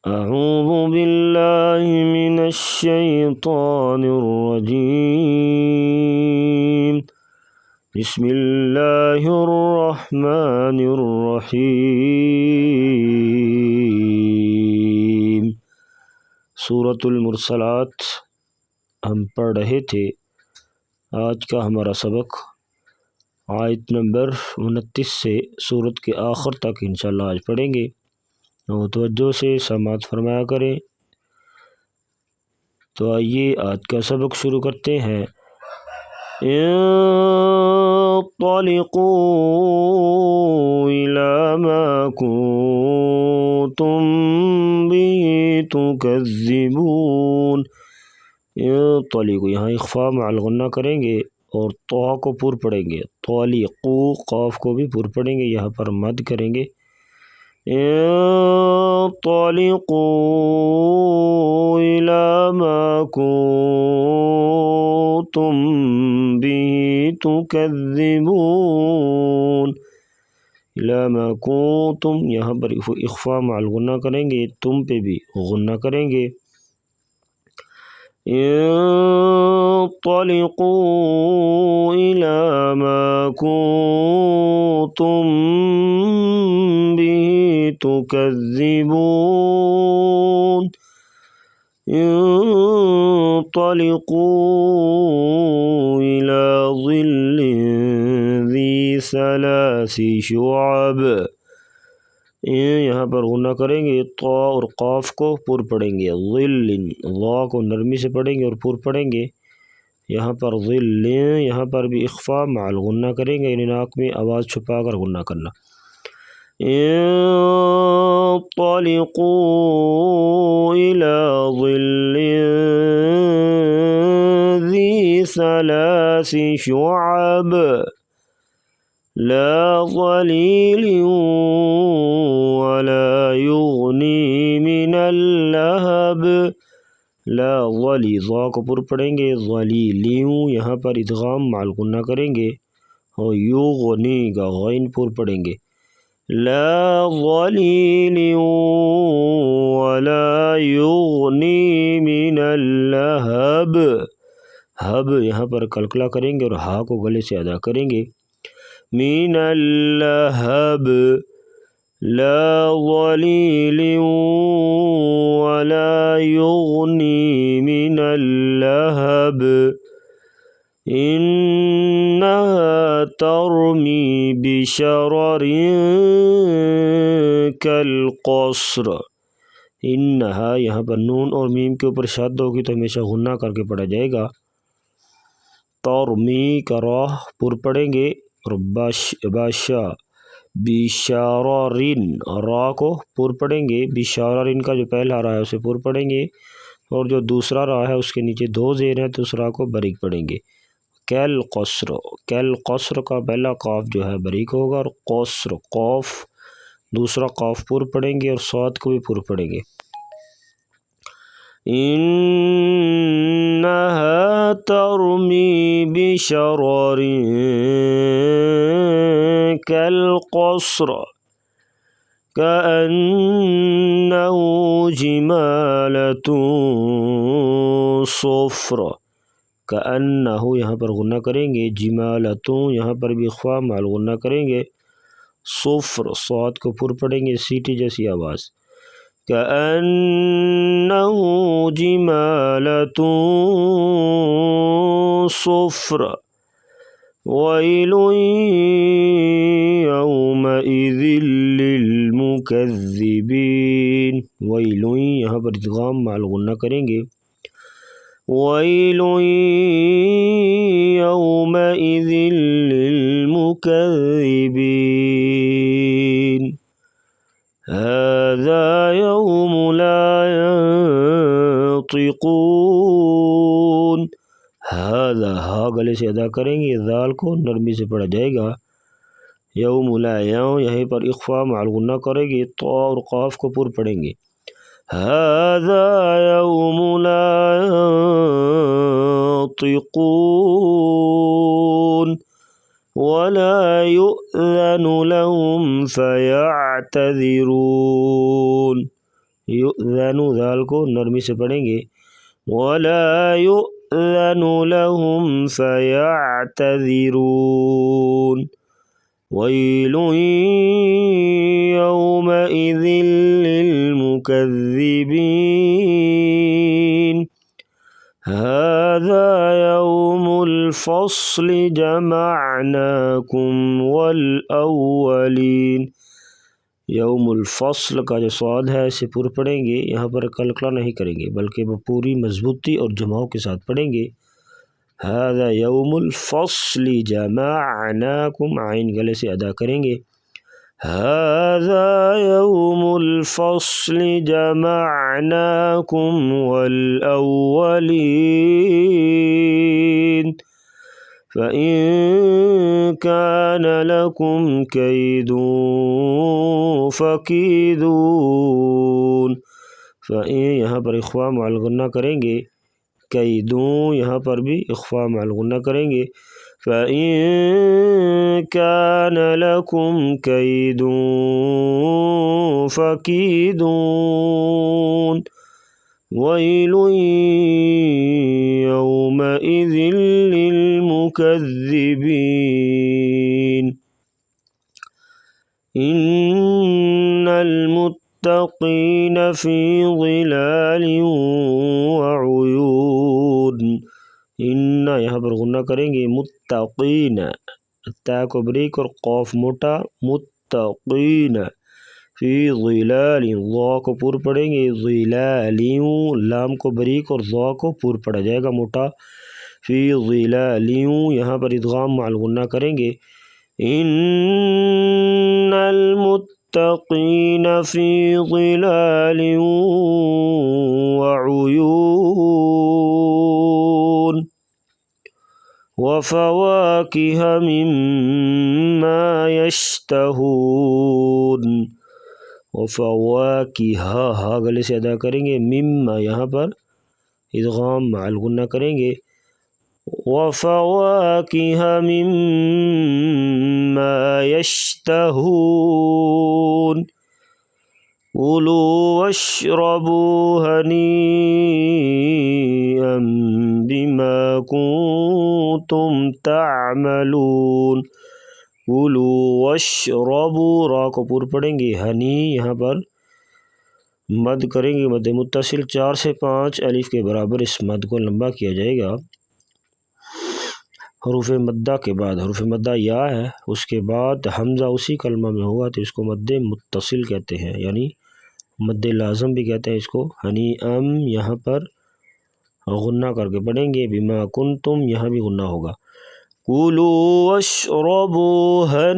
अऊज़ु बिल्लाहि मिनश शैतानिर रजीम। बिस्मिल्लाहिर रहमानिर रहीम। सूरतुल मुरसलात हम पढ़ रहे थे। आज का हमारा सबक आयत नंबर 29 से सूरत के आखिर तक इंशाअल्लाह आज पढ़ेंगे और तवज्जो से समाअत फरमाया करें। तो आइए आज का सबक शुरू करते हैं। इंतलिकू इला मा कुंतुम बिही तुकज़्ज़िबून। इंतलिकू यहाँ इख्फा मअल गुन्ना करेंगे और तौ को पूर पढ़ेंगे। तलिकू क़ाफ को भी पूर पढ़ेंगे, यहाँ पर मद करेंगे। इंतलिकू इला मा कुंतुम बिही तुकज़्ज़िबून। इला मा कुंतुम यहाँ पर इख्फा मअल गुन्ना करेंगे, तुम पे भी गुन्ना करेंगे। इंतलिकू इला मा कुंतुम बिही तुकज़्ज़िबून। इंतलिकू इला ज़िल्लिन ज़ी सलासी शुअब। यहाँ पर गुन्ना करेंगे, तो और क़ाफ को पूर पढ़ेंगे। ज़िल्लिन ज़ा को नरमी से पढ़ेंगे और पूर पढ़ेंगे। यहाँ पर ज़िल्लिन, यहाँ पर भी इख्फा मअल गुन्ना करेंगे, यानी नाक में आवाज़ छुपा कर गुन्ना करना। इंतलिकू इला ज़िल्लिन ज़ी सलासी शुअब ला ज़लीलिन वला युग़नी मिनल लहब। ला ज़ली ज़ा को पूर पढ़ेंगे, ज़लीलिन यहाँ पर इदगाम मअल गुन्ना करेंगे और युग़नी का गैन पूर पढ़ेंगे। ला ज़लीलिन वला युग़नी मिनल लहब। हब यहाँ पर कलकला करेंगे और हा को गले से अदा करेंगे। मिनल लहब ला ज़लीलिन वला युग़नी मिनल लहब इन्नहा तरमी बिशररिन कल क़स्र। इन्नहा यहाँ पर नून और मीम के ऊपर शद होगी तो हमेशा गुन्ना करके पढ़ा जाएगा। तरमी का राह पूर पढ़ेंगे और बाशा बिशररिन रा को पूर पढ़ेंगे। बिशररिन का जो पहला रा है उसे पूर पढ़ेंगे और जो दूसरा रा है उसके नीचे दो ज़ेर है तो उस रा को बारीक पढ़ेंगे। कैल क़स्र, कैल क़स्र का पहला क़ाफ जो है बारीक होगा और क़स्र क़ाफ दूसरा क़ाफ पूर पढ़ेंगे और साद को भी पूर पढ़ेंगे। इन्नहा तरमी बिशररिन कल क़स्र कअन्नहु जिमालतुन सुफ़्र। कअन्नहु यहाँ पर गुन्ना करेंगे, जिमालतुन यहाँ पर भी इख्फा मअल गुन्ना करेंगे। सुफ़्र साद को पूर पढ़ेंगे, सीटी जैसी आवाज़। कअन्नहु जिमालतुन सुफ़्र वैलुन यौमइज़िन लिलमुकज़्ज़िबीन। वैलुन यहाँ पर इदगाम मअल गुन्ना करेंगे। वैलुन यौमइज़िन लिलमुकज़्ज़िबीन हाज़ा यौम ला यंतिक़ून। हाज़ा हा गले से अदा करेंगे, ज़ाल को नरमी से पढ़ा जाएगा। यौम ला यौम यहीं पर इख्फा मअल गुन्ना करेंगे, तो और क़ाफ को पूर पढ़ेंगे। हाज़ा यौम ला यंतिक़ून वला युअज़नु लहुम फ़यअतज़िरून। युज़नु दाल को नरमी से पढ़ेंगे। वला युज़नु लहुम फयअतज़िरून। वैलुन यौमइज़िन लिलमुकज़्ज़िबीन। हाज़ा यौमुल फ़स्ल जमअनाकुम वल अव्वलीन। यौमुल फ़स्ल का जो स्वाद है इसे पूरा पढ़ेंगे, यहाँ पर कलकला नहीं करेंगे बल्कि वो पूरी मजबूती और जमाव के साथ पढ़ेंगे। हाज़ा यौमुल फ़स्ल जमअनाकुम, आइन गले से अदा करेंगे। हाज़ा यौमुल फ़स्ल जमअनाकुम वल अव्वलीन। फ़इन कान लकुम कैदुन फ़कीदून। फ़इन यहाँ पर इख्फ़ा मअल गुन्ना करेंगे, कैदून यहाँ पर भी इख्फ़ा मअल गुन्ना करेंगे। फ़इन कान लकुम कैदुन फ़कीदून। वैलुन यौमइज़िन लिलमुकज़्ज़िबीन। इन्नल मुत्तक़ीन फ़ी ज़िलालिन वउयून। इन्ना यहाँ पर गुन्ना करेंगे, मुत्तक़ीन ता को ब्रेक और क़ाफ मोटा, मुत्तक़ीन फ़ी ज़िलालिन ज़ा को पूर पढ़ेंगे, ज़िलालिन लाम को बरीक और ज़ा को पूर पढ़ा जाएगा मोटा। फ़ी ज़िलालिन यहाँ पर इदगाम मअल गुन्ना करेंगे। इन्नल मुत्तक़ीन फ़ी ज़िलालिन वउयून। वफ़वाकिह मिम्मा यश्तहून। वफ़वाकिह हा गले से अदा करेंगे, मिम्मा यहाँ पर इदगाम मअल गुन्ना करेंगे। वफ़वाकिह मिम्मा यश्तहून। कुलू वश्रबू हनीअम बिमा कुंतुम तामलून। कुलू वश्रबू रा को पूर पढ़ेंगे, हनी यहाँ पर मद करेंगे, मद मुत्तसिल 4 से 5 अलिफ के बराबर इस मद को लंबा किया जाएगा। हरूफ मद्दा के बाद हरूफ मद्दा या है, उसके बाद हमज़ा उसी कलमा में होगा तो इसको मद मुत्तसिल कहते हैं, यानी मद लाज़म भी कहते हैं इसको। हनी अम यहाँ पर गुन्ना करके पढ़ेंगे, बिमा कुंतुम यहाँ भी गुन्ना होगा। कुलू वश्रबू हनीअम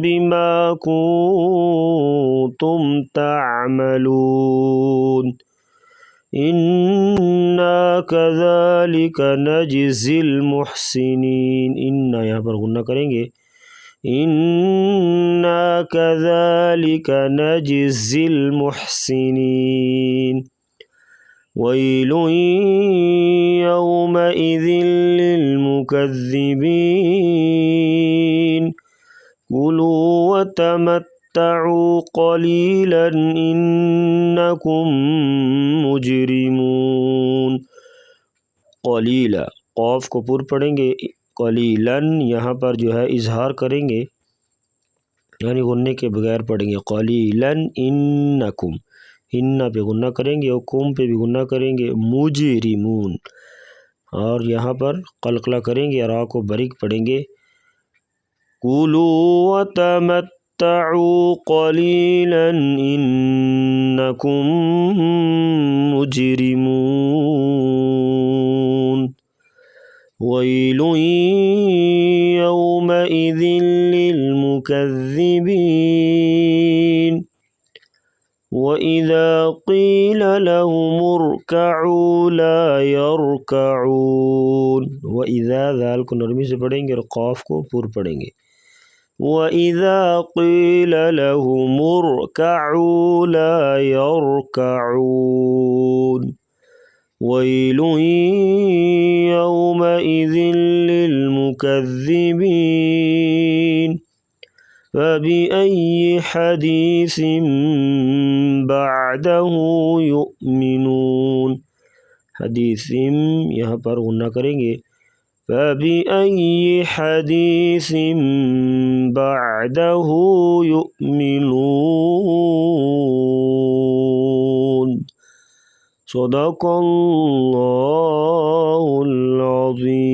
बिमा कुंतुम तामलून। इन्ना कज़ालिका नजज़िल मुहसिनीन। इन्ना यहाँ पर गुन्ना करेंगे, इन्ना कज़ालिका नजज़िल मुहसिनीन। वैलुन यौमइज़िन लिलमुकज़्ज़िबीन। कुलू वतमत्तऊ क़लीलन इन्नकुम मुजरिमून। क़लीला क़ाफ को पूर पढ़ेंगे, क़लीलन यहाँ पर जो है इजहार करेंगे, यानी गुन्ने के बगैर पढ़ेंगे। क़लीलन इन्नकुम, इन्ना पे गुन्ना करेंगे और कुम पे भी गुन्ना करेंगे। मुजरिमून और यहाँ पर कलकला करेंगे, रा को बरीक पढ़ेंगे। कुलू वतमत्तऊ क़लीलन इन्नकुम मुजरिमून। वैलुन यौमइज़िन लिलमुकज़्ज़िबीन। वइज़ा क़ील लहुम इरकअू ला यरकऊन। वइज़ा ज़ाल को नरमी से पढ़ेंगे और क़ाफ को पूर पढ़ेंगे। वइज़ा क़ील लहुम इरकअू ला यरकऊन। वैलुन यौमइज़िन लिलमुकज़्ज़िबीन। फ़बिअय्यि हदीसिम बअदहु युमिनून। हदीसिम यहाँ पर गुन्ना करेंगे। फ़बिअय्यि हदीसिम बअदहु युमिनून। सदक़ल्लाहुल अज़ीम।